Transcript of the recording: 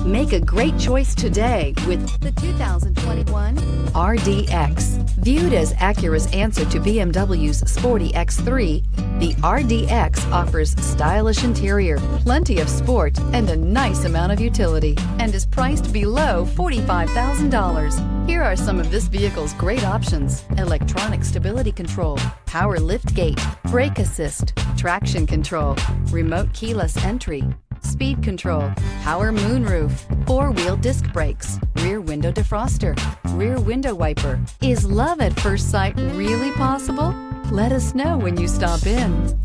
Make a great choice today with the 2021 RDX. Viewed as Acura's answer to BMW's sporty X3, the RDX offers stylish interior, plenty of sport, and a nice amount of utility, and is priced below $45,000. Here are some of this vehicle's great options: electronic stability control, power liftgate, brake assist, traction control, remote keyless entry, speed control, power moonroof, four-wheel disc brakes, rear window defroster, rear window wiper. Is love at first sight really possible? Let us know when you stop in.